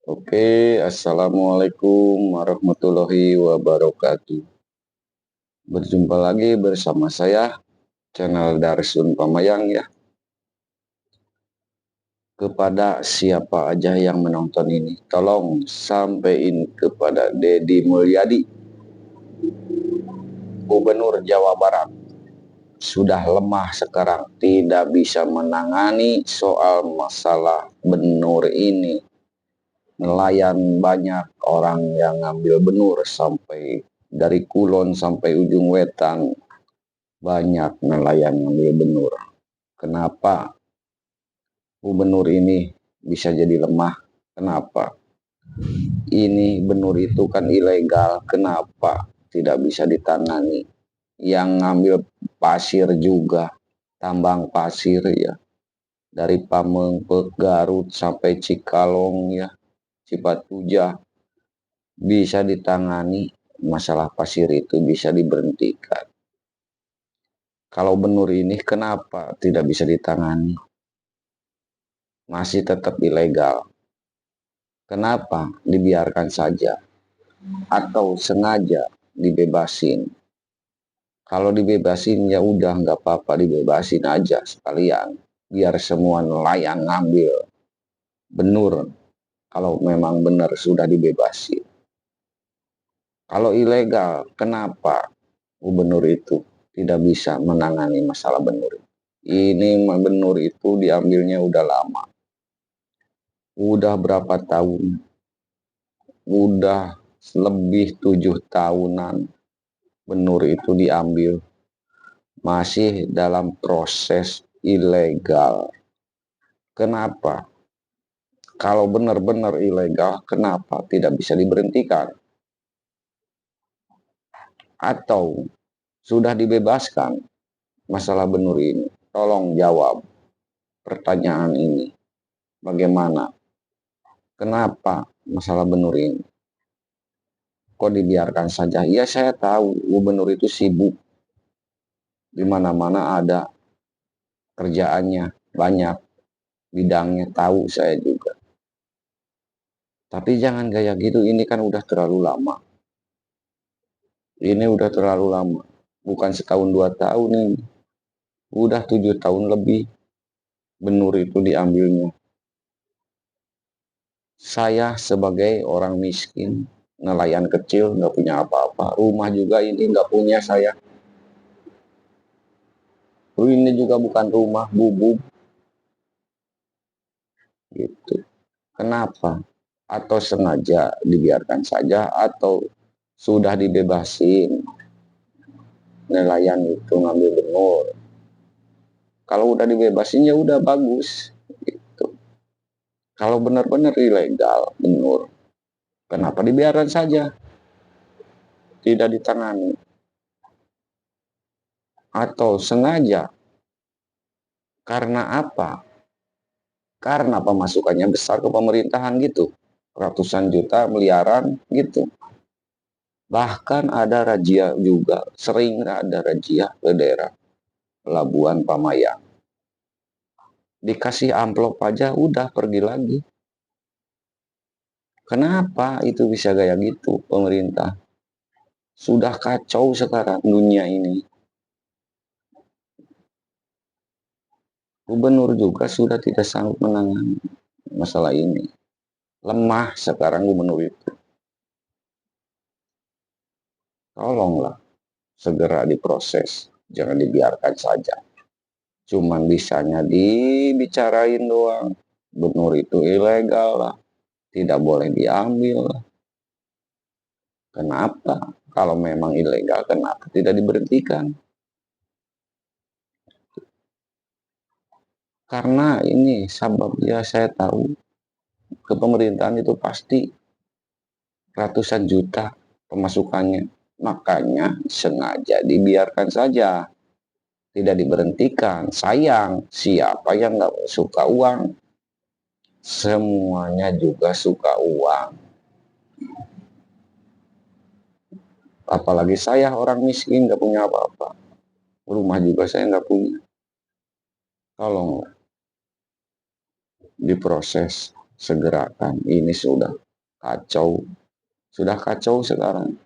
Oke, assalamualaikum warahmatullahi wabarakatuh. Berjumpa lagi bersama saya, channel Darsun Pamayang ya. Kepada siapa aja yang menonton ini, tolong sampaikan kepada Deddy Mulyadi, Gubernur Jawa Barat. Sudah lemah sekarang, tidak bisa menangani soal masalah benur ini. Nelayan banyak orang yang ngambil benur sampai dari Kulon sampai ujung wetan, banyak nelayan ngambil benur. Kenapa benur ini bisa jadi lemah? Kenapa? Ini benur itu kan ilegal, kenapa tidak bisa ditangani? Yang ngambil pasir juga, tambang pasir ya, dari Pamengpeuk, Garut sampai Cikalong ya, Cipatujah, bisa ditangani. Masalah pasir itu bisa diberhentikan. Kalau benur ini kenapa tidak bisa ditangani? Masih tetap ilegal. Kenapa dibiarkan saja? Atau sengaja dibebasin? Kalau dibebasin ya udah nggak apa-apa, dibebasin aja sekalian. Biar semua nelayan ngambil benur kalau memang benar sudah dibebasin. Kalau ilegal, kenapa gubernur itu tidak bisa menangani masalah benur? Ini benur itu diambilnya udah lama. Udah berapa tahun? Udah lebih 7 tahunan benur itu diambil. Masih dalam proses ilegal. Kenapa? Kalau benar-benar ilegal, kenapa tidak bisa diberhentikan? Atau sudah dibebaskan masalah benur ini? Tolong jawab pertanyaan ini. Bagaimana? Kenapa masalah benur ini? Kok dibiarkan saja? Ya saya tahu gubernur itu sibuk. Di mana-mana ada kerjaannya, banyak bidangnya, tahu saya juga. Tapi jangan gaya gitu, ini kan udah terlalu lama. Ini udah terlalu lama. Bukan setahun 2 tahun ini. Udah 7 tahun lebih benur itu diambilnya. Saya sebagai orang miskin, nelayan kecil, nggak punya apa-apa. Rumah juga ini nggak punya saya. Ini juga bukan rumah, bubuk. Gitu. Kenapa? Atau sengaja dibiarkan saja, atau sudah dibebasin nelayan itu ngambil benur. Kalau udah dibebasin ya udah bagus gitu. Kalau benar-benar ilegal benur, kenapa dibiarkan saja, tidak ditangani? Atau sengaja? Karena apa? Karena pemasukannya besar ke pemerintahan gitu, ratusan juta, miliaran gitu. Bahkan ada razia juga, sering ada razia ke daerah Pelabuhan Pamayang. Dikasih amplop aja udah pergi lagi. Kenapa itu bisa kayak gitu pemerintah? Sudah kacau sekarang dunia ini. Gubernur juga sudah tidak sanggup menangani masalah ini. Lemah sekarang gubernur itu. Tolonglah segera diproses, jangan dibiarkan saja. Cuman bisanya dibicarain doang. Benur itu ilegal lah, tidak boleh diambil lah. Kenapa? Kalau memang ilegal, kenapa tidak diberhentikan? Karena ini sebabnya saya tahu kepemerintahan itu pasti ratusan juta pemasukannya. Makanya sengaja dibiarkan saja, tidak diberhentikan. Sayang, siapa yang nggak suka uang? Semuanya juga suka uang. Apalagi saya orang miskin, nggak punya apa-apa. Rumah juga saya nggak punya. Tolong diproses segerakan. Ini sudah kacau sekarang.